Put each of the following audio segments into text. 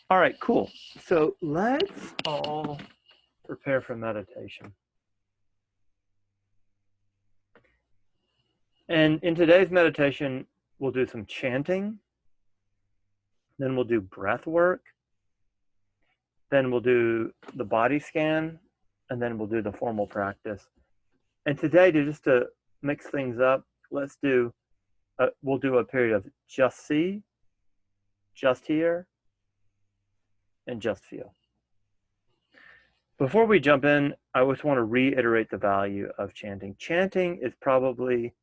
All right, cool. So let's all prepare for meditation. And in today's meditation, we'll do some chanting, then we'll do breath work, then we'll do the body scan, and then we'll do the formal practice. And today, to mix things up, we'll do a period of just see, just hear, and just feel. Before we jump in, I just want to reiterate the value of chanting. Chanting is probably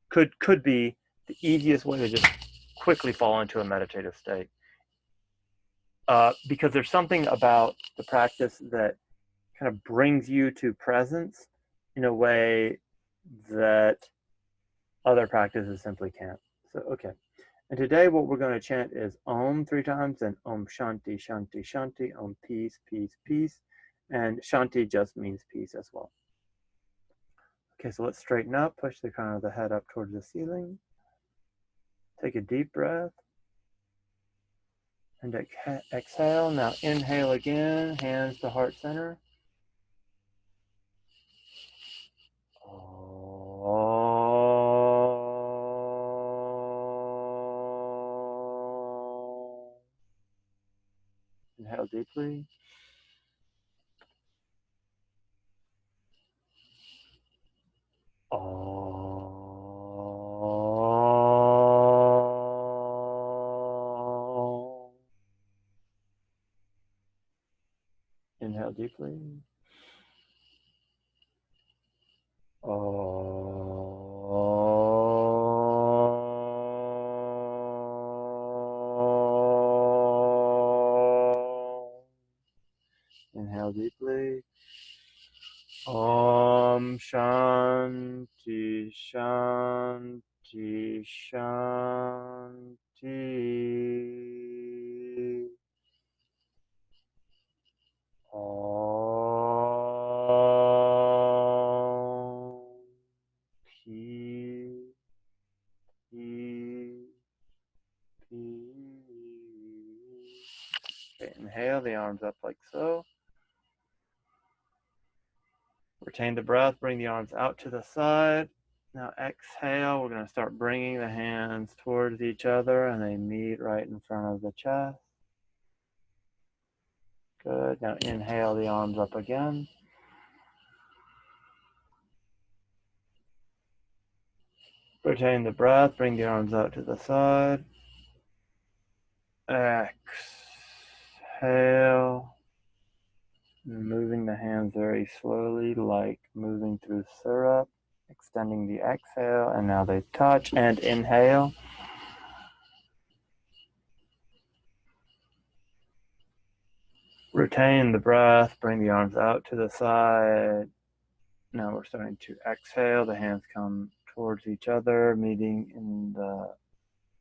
could be the easiest way to just quickly fall into a meditative state. Because there's something about the practice that kind of brings you to presence in a way that other practices simply can't. So, okay. And today what we're going to chant is Om 3 times and Om Shanti, Shanti, Shanti, Om peace, peace, peace. And Shanti just means peace as well. Okay, so let's straighten up, push the crown of the head up towards the ceiling. Take a deep breath. And exhale. Now inhale again, hands to heart center. Inhale deeply. Inhale deeply. Inhale deeply. Om Shanti, Shanti, Shanti. Om Peace, Peace, Peace. Okay, inhale the arms up like so. Retain the breath, bring the arms out to the side. Now exhale, we're going to start bringing the hands towards each other and they meet right in front of the chest. Good. Now inhale the arms up again. Retain the breath, bring the arms out to the side. Exhale. Moving the hands very slowly, like moving through syrup. Extending the exhale, and now they touch, and inhale. Retain the breath, bring the arms out to the side. Now we're starting to exhale. The hands come towards each other, meeting in the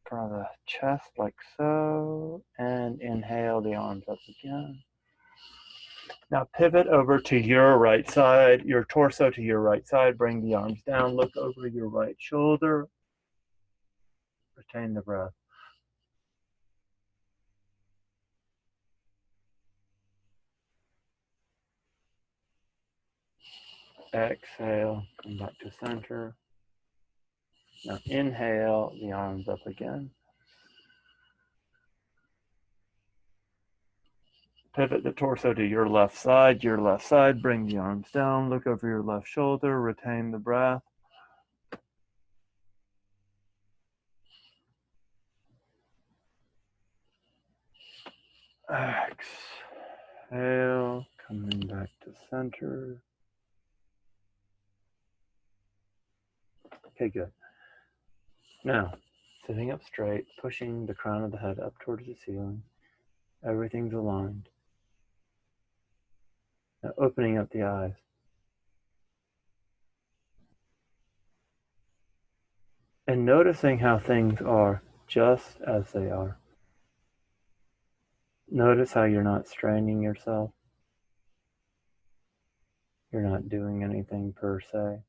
front of the chest like so. And inhale the arms up again. Now pivot over to your right side, your torso to your right side. Bring the arms down, look over your right shoulder. Retain the breath. Exhale, come back to center. Now inhale, the arms up again. Pivot the torso to your left side, bring the arms down, look over your left shoulder, retain the breath. Exhale, coming back to center. Okay, good. Now, sitting up straight, pushing the crown of the head up towards the ceiling. Everything's aligned. Now opening up the eyes. And noticing how things are just as they are. Notice how you're not straining yourself. You're not doing anything per se.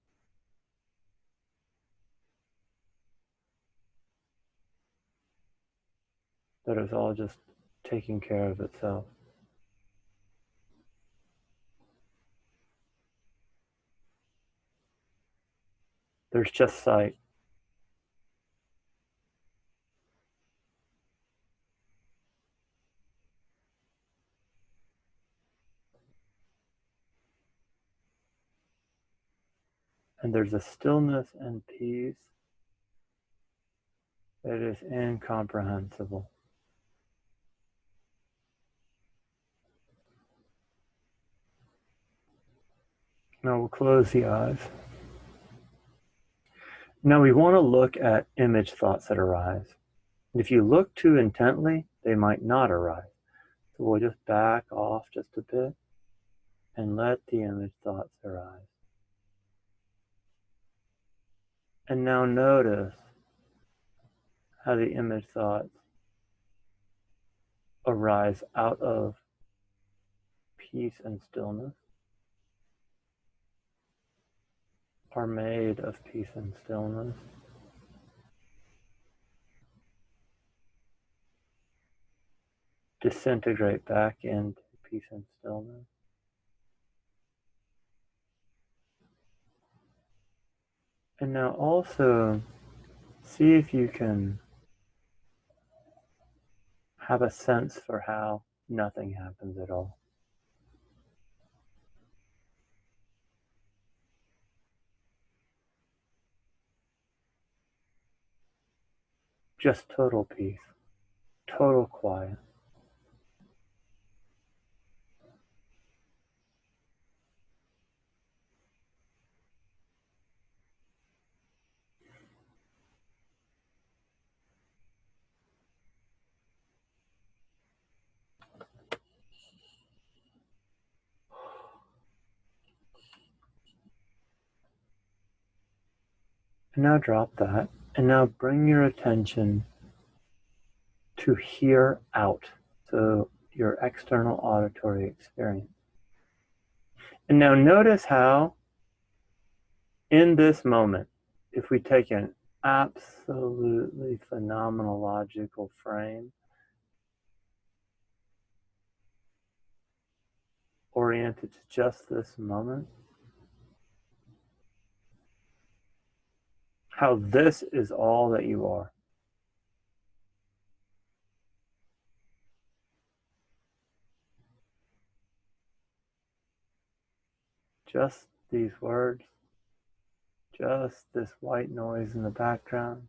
That is all just taking care of itself. There's just sight. And there's a stillness and peace that is incomprehensible. Now we'll close the eyes. Now we want to look at image thoughts that arise. And if you look too intently, they might not arise. So we'll just back off just a bit and let the image thoughts arise. And now notice how the image thoughts arise out of peace and stillness, are made of peace and stillness. Disintegrate back into peace and stillness. And now also see if you can have a sense for how nothing happens at all. Just total peace, total quiet. And now drop that. And now bring your attention to hear out. So your external auditory experience. And now notice how in this moment, if we take an absolutely phenomenological frame oriented to just this moment, how this is all that you are. Just these words, just this white noise in the background,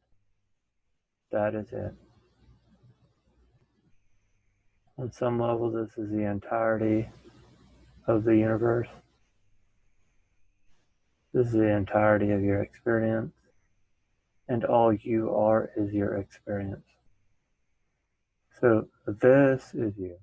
that is it. On some level, this is the entirety of the universe. This is the entirety of your experience, and all you are is your experience. So this is you.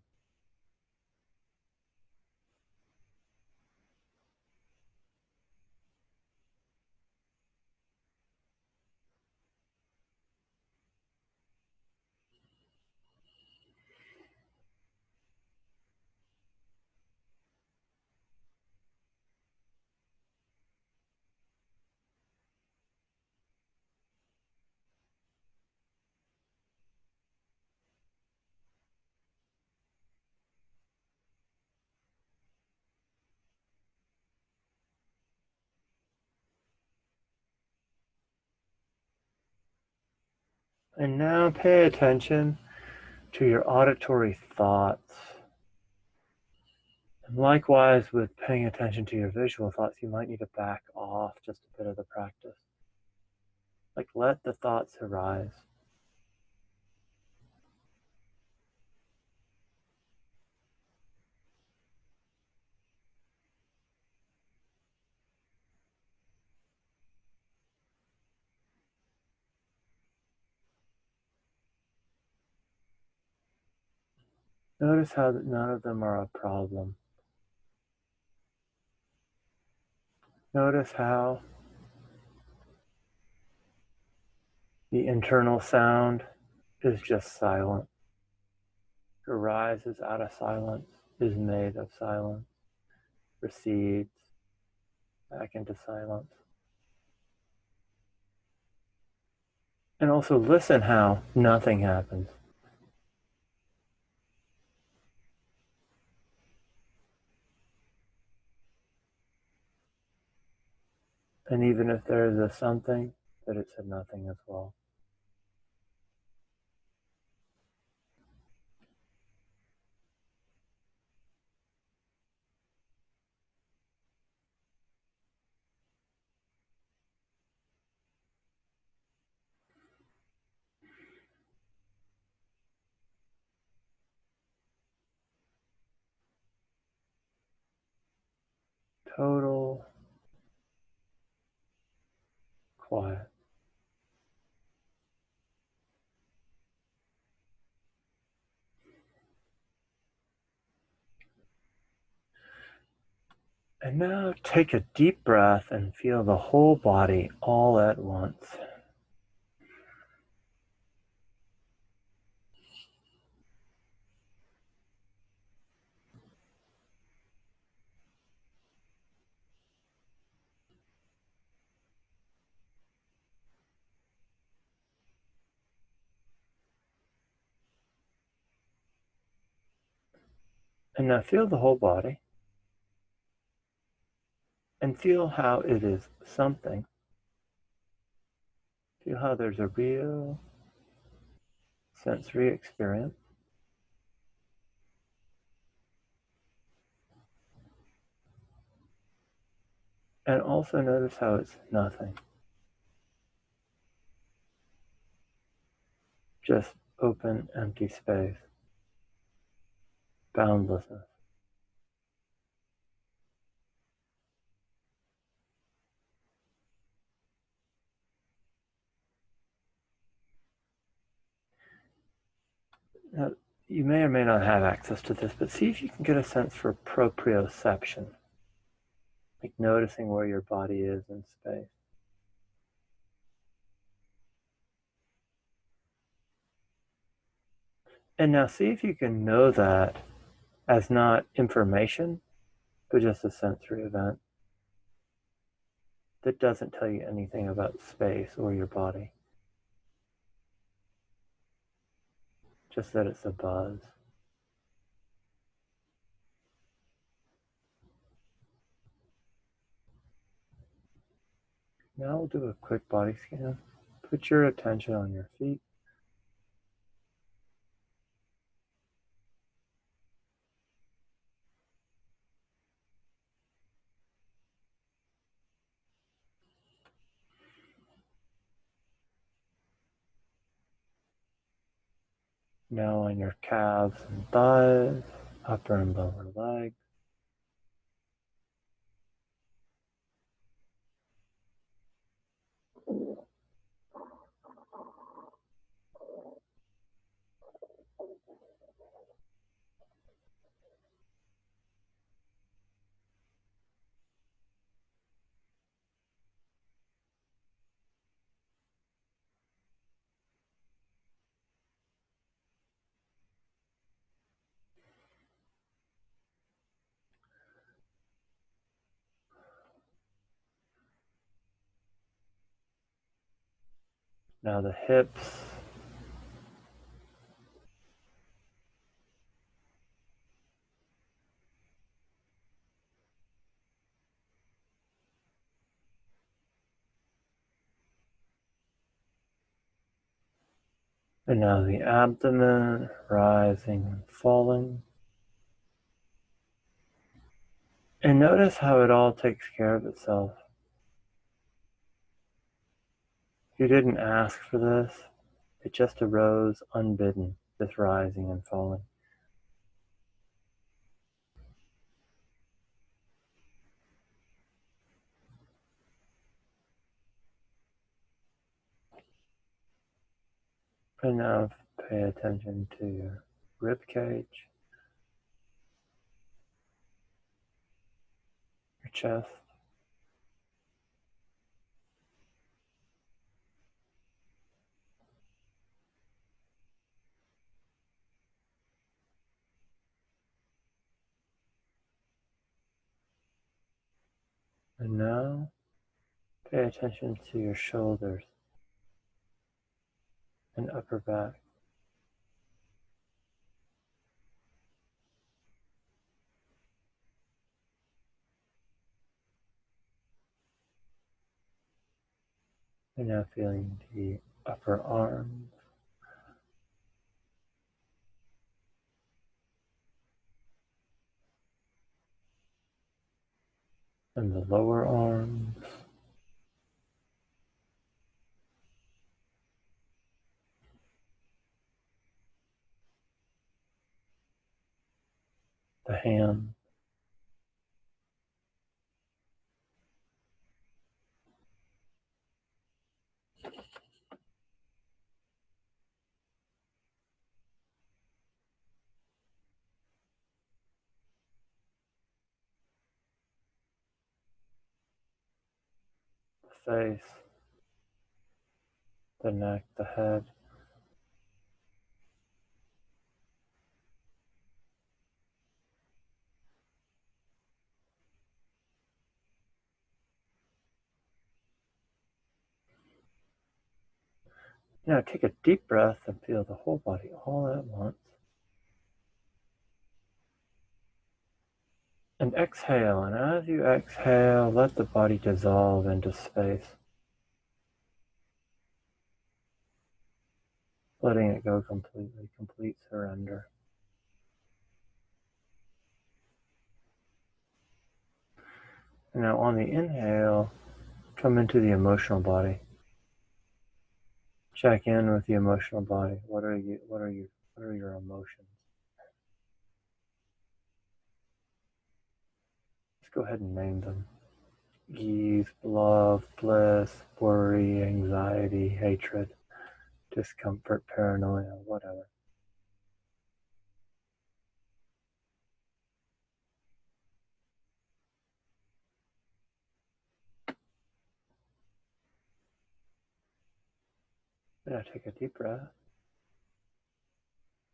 And now pay attention to your auditory thoughts. And likewise, with paying attention to your visual thoughts, you might need to back off just a bit of the practice. Like let the thoughts arise. Notice how none of them are a problem. Notice how the internal sound is just silent. It arises out of silence, is made of silence, recedes back into silence. And also listen how nothing happens. And even if there is a something, that it's a nothing as well. Total quiet. And now take a deep breath and feel the whole body all at once. And now feel the whole body and feel how it is something. Feel how there's a real sensory experience. And also notice how it's nothing. Just open, empty space. Boundlessness. Now, you may or may not have access to this, but see if you can get a sense for proprioception, like noticing where your body is in space. And now see if you can know that as not information, but just a sensory event that doesn't tell you anything about space or your body, just that it's a buzz. Now we'll do a quick body scan. Put your attention on your feet. Now on your calves and thighs, upper and lower legs. Now the hips. And now the abdomen, rising and falling. And notice how it all takes care of itself. You didn't ask for this. It just arose unbidden, this rising and falling. And now pay attention to your rib cage, your chest, and now pay attention to your shoulders and upper back. And now feeling the upper arms. And the lower arms. The hands. The face. The neck. The head. Now take a deep breath and feel the whole body all at once. And exhale, and as you exhale, let the body dissolve into space. Letting it go completely, complete surrender. And now on the inhale, come into the emotional body. Check in with the emotional body. What are your emotions? Let's go ahead and name them. Ease, love, bliss, worry, anxiety, hatred, discomfort, paranoia, whatever. Now take a deep breath.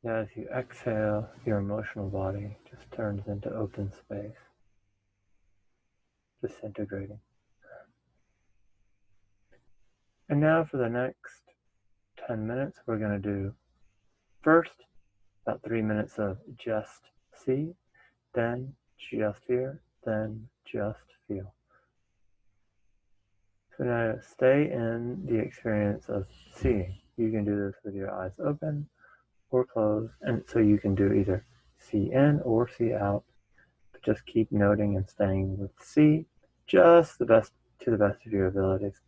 Now as you exhale, your emotional body just turns into open space, disintegrating. And now for the next 10 minutes, we're going to do first about 3 minutes of just see, then just hear, then just feel. So now stay in the experience of seeing. You can do this with your eyes open or closed, and so you can do either see in or see out, but just keep noting and staying with see just to the best of your abilities.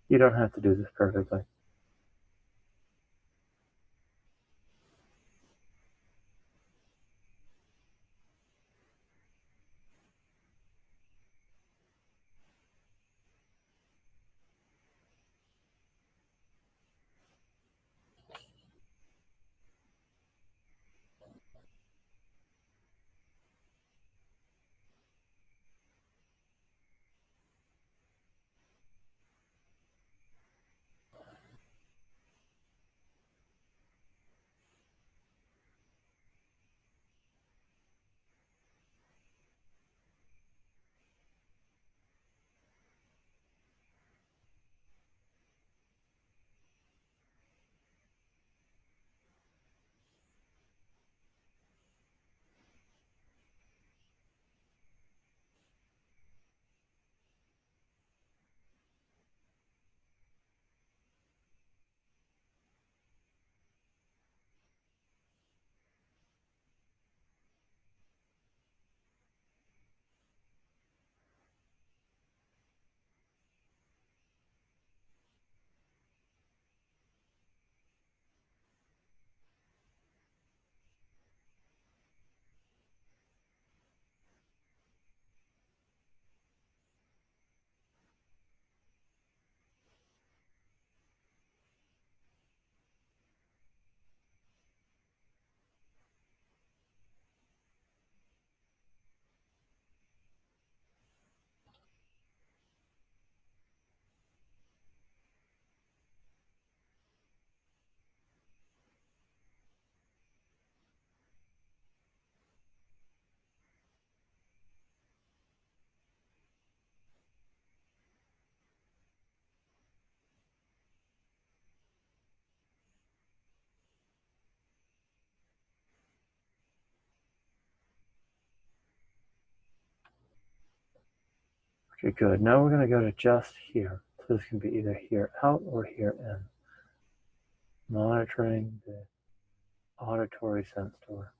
You don't have to do this perfectly. Okay, good. Now we're going to go to just here. So this can be either here out or here in. Monitoring the auditory sense door.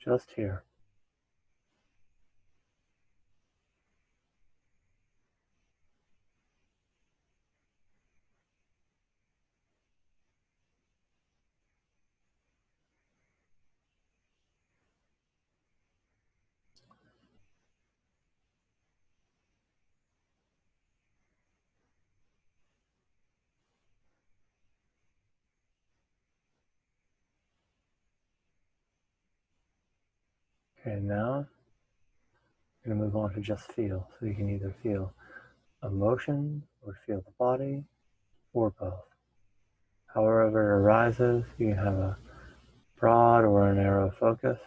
Just here. Okay, now I'm going to move on to just feel. So you can either feel emotion or feel the body or both. However it arises, you can have a broad or a narrow focus.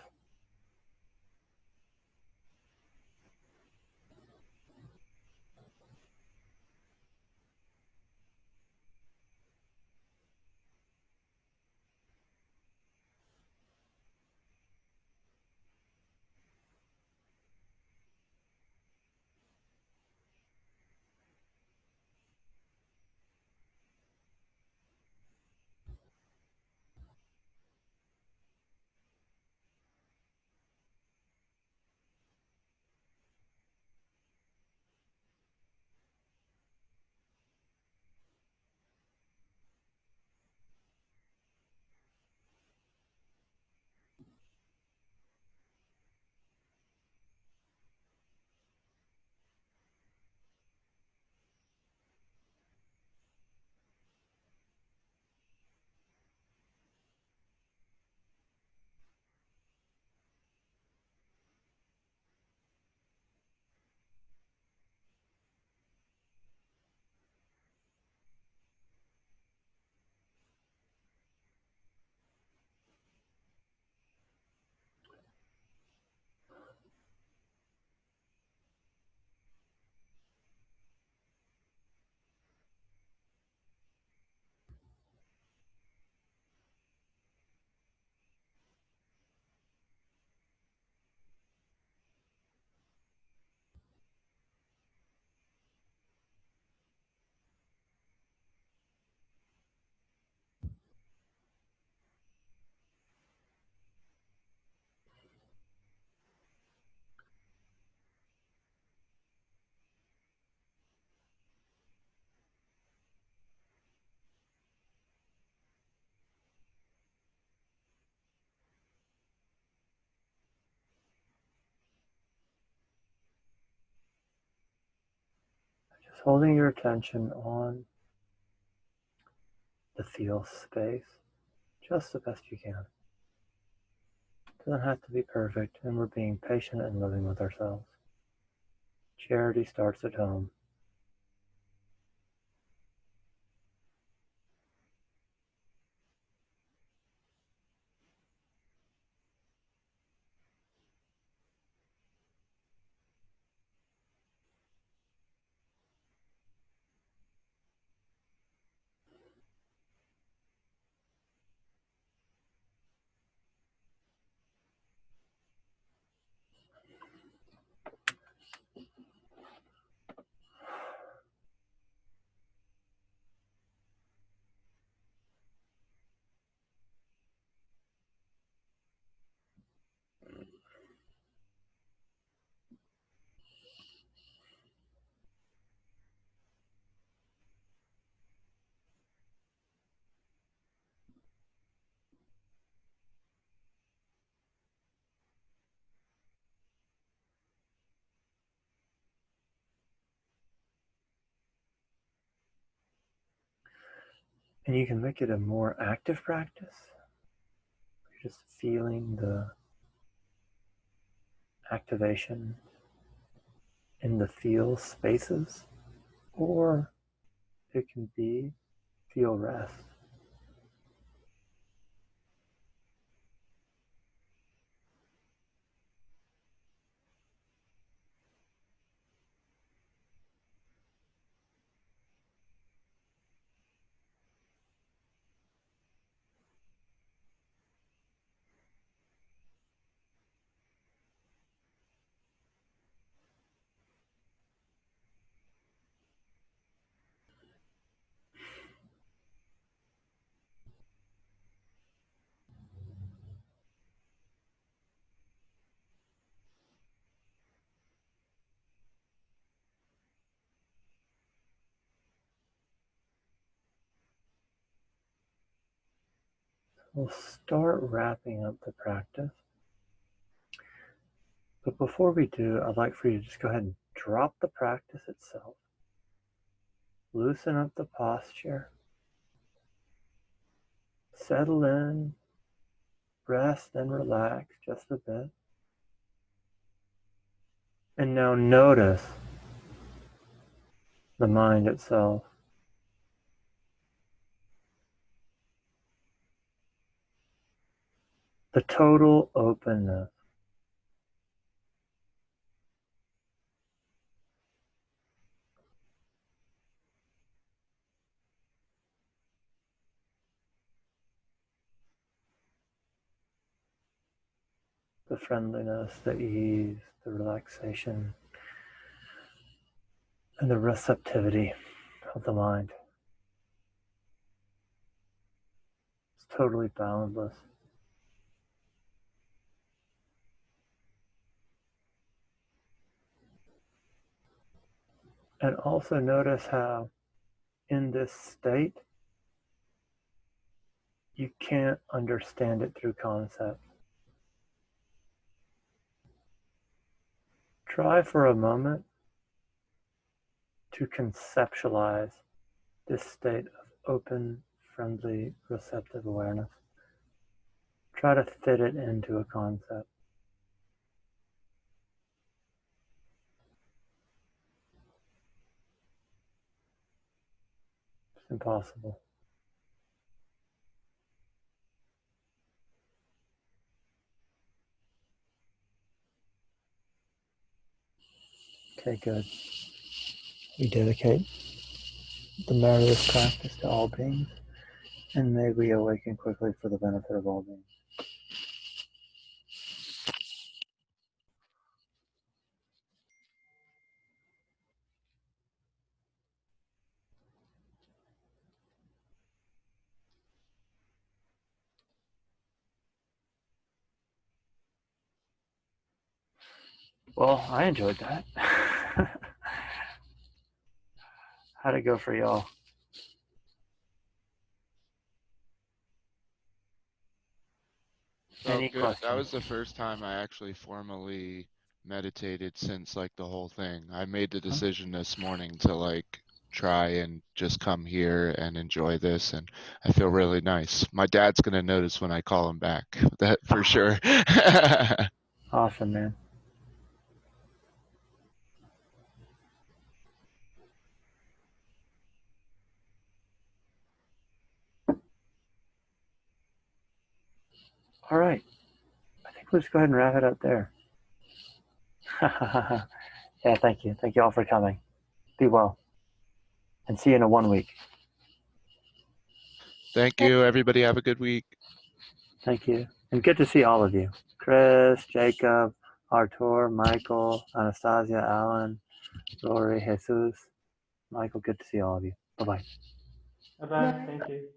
holding your attention on the feel space just the best you can. It doesn't have to be perfect, and we're being patient and loving with ourselves. Charity starts at home. And you can make it a more active practice. You're just feeling the activation in the feel spaces, or it can be feel rest. We'll start wrapping up the practice. But before we do, I'd like for you to just go ahead and drop the practice itself. Loosen up the posture. Settle in, rest and relax just a bit. And now notice the mind itself. The total openness. The friendliness, the ease, the relaxation, and the receptivity of the mind. It's totally boundless. And also notice how in this state, you can't understand it through concept. Try for a moment to conceptualize this state of open, friendly, receptive awareness. Try to fit it into a concept. It's impossible. Okay, good. We dedicate the merit of this practice to all beings, and may we awaken quickly for the benefit of all beings. Well, I enjoyed that. How'd it go for y'all? Felt Any good. That questions? was the first time I actually formally meditated since like the whole thing. I made the decision this morning to like try and just come here and enjoy this, and I feel really nice. My dad's gonna notice when I call him back. That for sure. Awesome, man. All right. I think we'll just go ahead and wrap it up there. Yeah, thank you. Thank you all for coming. Be well. And see you in 1 week. Thank you, everybody. Have a good week. Thank you. And good to see all of you. Chris, Jacob, Artur, Michael, Anastasia, Alan, Rory, Jesus. Michael, good to see all of you. Bye-bye. Bye bye. Thank you.